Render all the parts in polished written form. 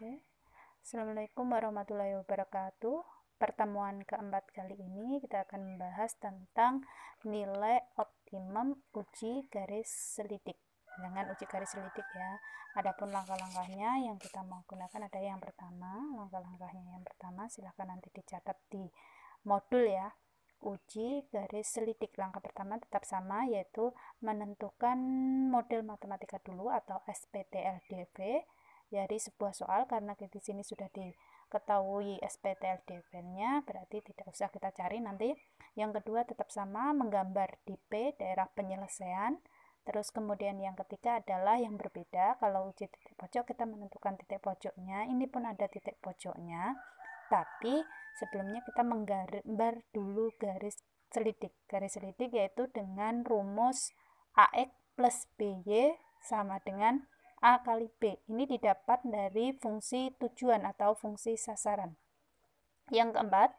Oke. Assalamualaikum warahmatullahi wabarakatuh. Pertemuan keempat kali ini kita akan membahas tentang nilai optimum uji garis selidik. Dengan uji garis selidik ya. Adapun langkah-langkahnya yang kita mau gunakan ada yang pertama. Langkah-langkahnya yang pertama silahkan nanti dicatat di modul ya. Uji garis selidik. Langkah pertama tetap sama, yaitu menentukan model matematika dulu atau SPTLDV dari sebuah soal. Karena di sini sudah diketahui SPTLDV-nya, berarti tidak usah kita cari nanti. Yang kedua tetap sama, menggambar di P daerah penyelesaian. Terus kemudian yang ketiga adalah yang berbeda. Kalau uji titik pojok kita menentukan titik pojoknya, ini pun ada titik pojoknya, tapi sebelumnya kita menggambar dulu garis selidik. Garis selidik yaitu dengan rumus AX plus BY sama dengan A kali B. Ini didapat dari fungsi tujuan atau fungsi sasaran. Yang keempat,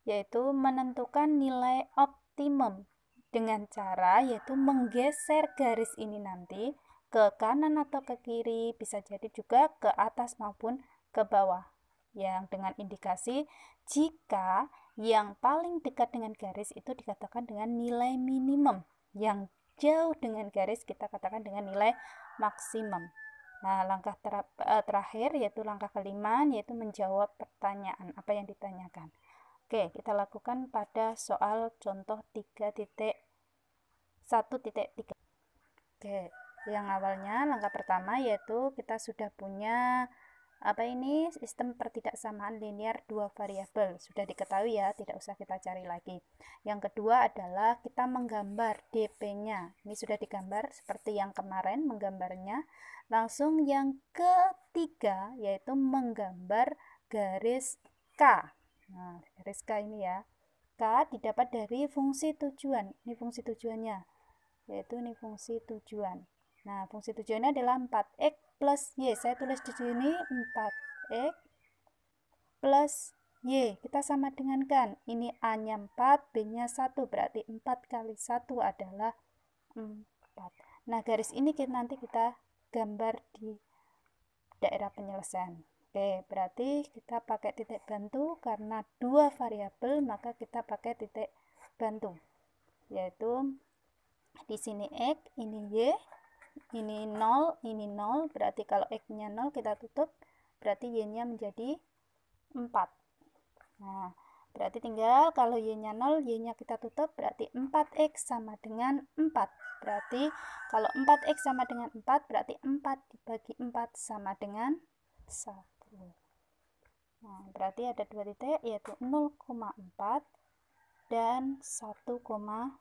yaitu menentukan nilai optimum dengan cara yaitu menggeser garis ini nanti ke kanan atau ke kiri, bisa jadi juga ke atas maupun ke bawah. Yang dengan indikasi jika yang paling dekat dengan garis itu dikatakan dengan nilai minimum, yang jauh dengan garis kita katakan dengan nilai maksimum. Nah, langkah terakhir yaitu langkah kelima, yaitu menjawab pertanyaan apa yang ditanyakan. Oke, kita lakukan pada soal contoh 3.1.3. Oke, yang awalnya langkah pertama yaitu kita sudah punya sistem pertidaksamaan linear dua variabel, sudah diketahui ya, tidak usah kita cari lagi. Yang kedua adalah kita menggambar DP-nya, ini sudah digambar seperti yang kemarin menggambarnya. Langsung yang ketiga yaitu menggambar garis K. Nah, garis K ini ya, K didapat dari fungsi tujuan, ini fungsi tujuannya, yaitu ini fungsi tujuan. Nah, fungsi tujuannya adalah 4x plus Y. Saya tulis di sini 4x plus Y. Kita sama dengan kan. Ini A-nya 4, B-nya 1. Berarti 4 kali 1 adalah 4. Nah, garis ini nanti kita gambar di daerah penyelesaian. Oke, berarti kita pakai titik bantu. Karena dua variabel, maka kita pakai titik bantu. Yaitu di sini X, ini Y. Ini 0, ini 0, berarti kalau X-nya 0 kita tutup, berarti Y-nya menjadi 4. Nah, berarti tinggal kalau Y-nya 0, Y-nya kita tutup, berarti 4X sama dengan 4. Berarti kalau 4X sama dengan 4, berarti 4 dibagi 4 sama dengan 1. Nah, berarti ada dua titik, yaitu 0,4 dan 1,0.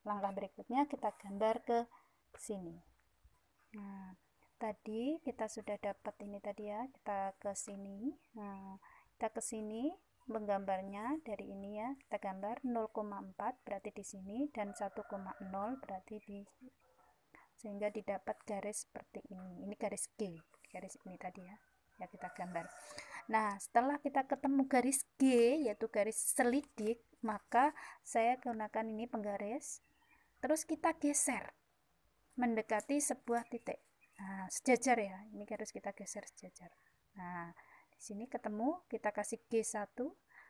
Langkah berikutnya kita gambar ke sini. Nah, tadi kita sudah dapat ini tadi ya, kita ke sini. Nah, kita ke sini menggambarnya dari ini ya, kita gambar 0,4 berarti di sini dan 1,0 berarti di sini. Sehingga didapat garis seperti ini. Ini garis G, garis ini tadi ya. Ya, kita gambar. Nah, setelah kita ketemu garis G yaitu garis selidik, maka saya gunakan ini penggaris. Terus kita geser mendekati sebuah titik. Nah, sejajar ya. Ini harus kita geser sejajar. Nah, di sini ketemu, kita kasih G1,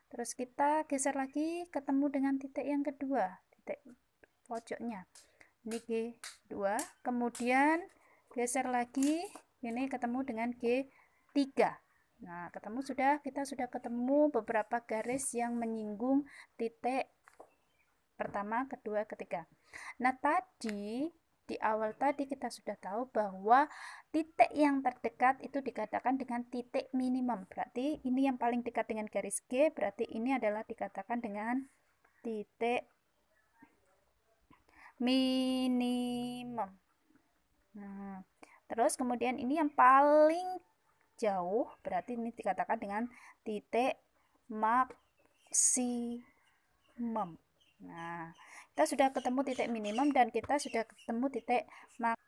terus kita geser lagi ketemu dengan titik yang kedua, titik pojoknya. Ini G2, kemudian geser lagi, ini ketemu dengan G3. Nah, kita sudah ketemu beberapa garis yang menyinggung titik pertama, kedua, ketiga. Nah, tadi di awal tadi kita sudah tahu bahwa titik yang terdekat itu dikatakan dengan titik minimum. Berarti ini yang paling dekat dengan garis G, berarti ini adalah dikatakan dengan titik minimum. Nah, terus kemudian ini yang paling jauh, berarti ini dikatakan dengan titik maksimum. Nah, kita sudah ketemu titik minimum dan kita sudah ketemu titik max.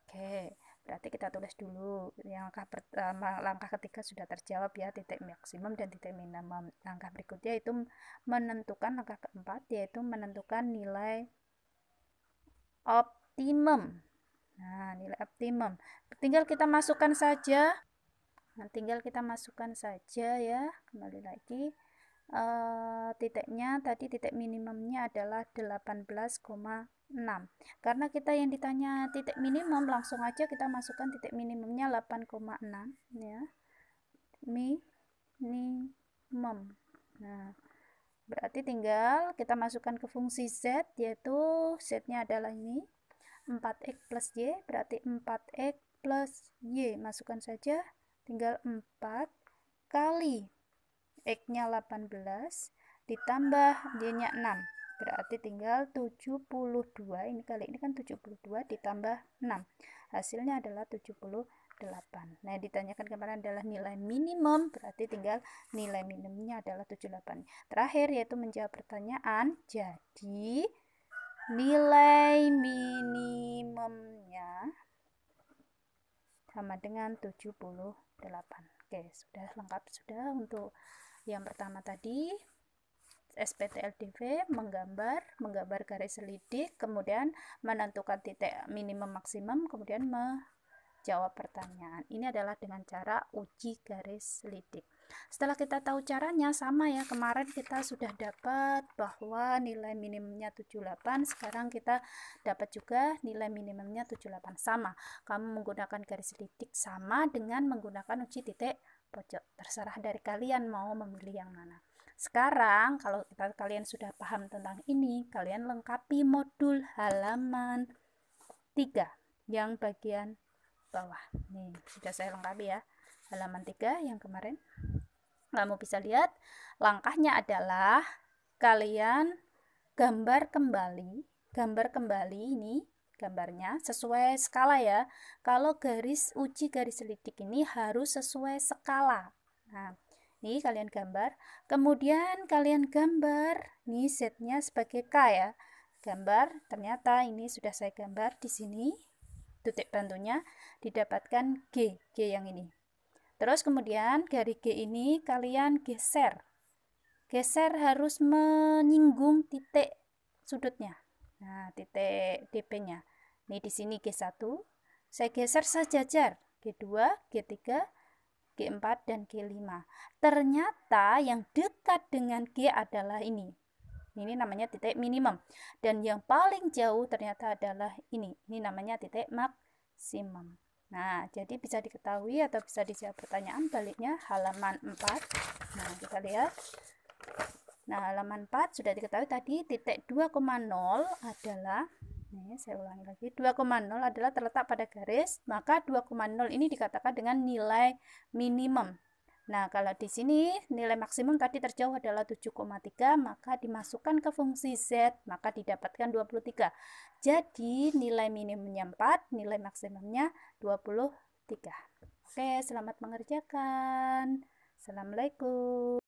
Oke, berarti kita tulis dulu yang langkah pertama, langkah ketiga sudah terjawab ya, titik maksimum dan titik minimum. Langkah berikutnya itu menentukan, langkah keempat yaitu menentukan nilai optimum. Nah, nilai optimum tinggal kita masukkan saja. Nah, tinggal kita masukkan saja ya, kembali lagi. Titiknya tadi titik minimumnya adalah 18,6. Karena kita yang ditanya titik minimum, langsung aja kita masukkan titik minimumnya 8,6 ya. Minimum. Nah, berarti tinggal kita masukkan ke fungsi Z, yaitu Z-nya adalah ini 4x plus Y, berarti 4x plus Y. Masukkan saja, tinggal 4 kali X-nya 18 ditambah Y-nya 6, berarti tinggal 72. Ini kali ini kan 72 ditambah 6, hasilnya adalah 78. Nah, ditanyakan kemarin adalah nilai minimum, berarti tinggal nilai minimumnya adalah 78. Terakhir yaitu menjawab pertanyaan. Jadi nilai minimumnya sama dengan 78. Oke, sudah lengkap sudah untuk yang pertama tadi. SPTLDV menggambar garis selidik, kemudian menentukan titik minimum maksimum, kemudian menjawab pertanyaan. Ini adalah dengan cara uji garis selidik. Setelah kita tahu caranya, sama ya, kemarin kita sudah dapat bahwa nilai minimumnya 78, sekarang kita dapat juga nilai minimumnya 78. Sama, kamu menggunakan garis selidik sama dengan menggunakan uji titik pojok, terserah dari kalian mau memilih yang mana. Sekarang kalau kalian sudah paham tentang ini, kalian lengkapi modul halaman 3 yang bagian bawah. Nih, sudah saya lengkapi ya. Halaman 3 yang kemarin. Kamu bisa lihat langkahnya adalah kalian gambar kembali ini gambarnya sesuai skala ya. Kalau uji garis selidik ini harus sesuai skala. Nah, ini kalian gambar, kemudian kalian gambar nih Z-nya sebagai K ya. Gambar, ternyata ini sudah saya gambar di sini. Titik bantunya didapatkan G yang ini. Terus kemudian garis G ini kalian geser harus menyinggung titik sudutnya. Nah, titik DP-nya. Ini di sini G1. Saya geser sejajar G2, G3, G4 dan G5. Ternyata yang dekat dengan G adalah ini. Ini namanya titik minimum. Dan yang paling jauh ternyata adalah ini. Ini namanya titik maksimum. Nah, jadi bisa diketahui atau bisa dijawab pertanyaan baliknya halaman 4. Nah, kita lihat. Nah, halaman 4 sudah diketahui tadi titik 2,0 adalah, ini saya ulangi lagi, 2,0 adalah terletak pada garis, maka 2,0 ini dikatakan dengan nilai minimum. Nah, kalau di sini nilai maksimum tadi terjauh adalah 7,3, maka dimasukkan ke fungsi Z, maka didapatkan 23. Jadi, nilai minimumnya 4, nilai maksimumnya 23. Oke, selamat mengerjakan. Assalamualaikum.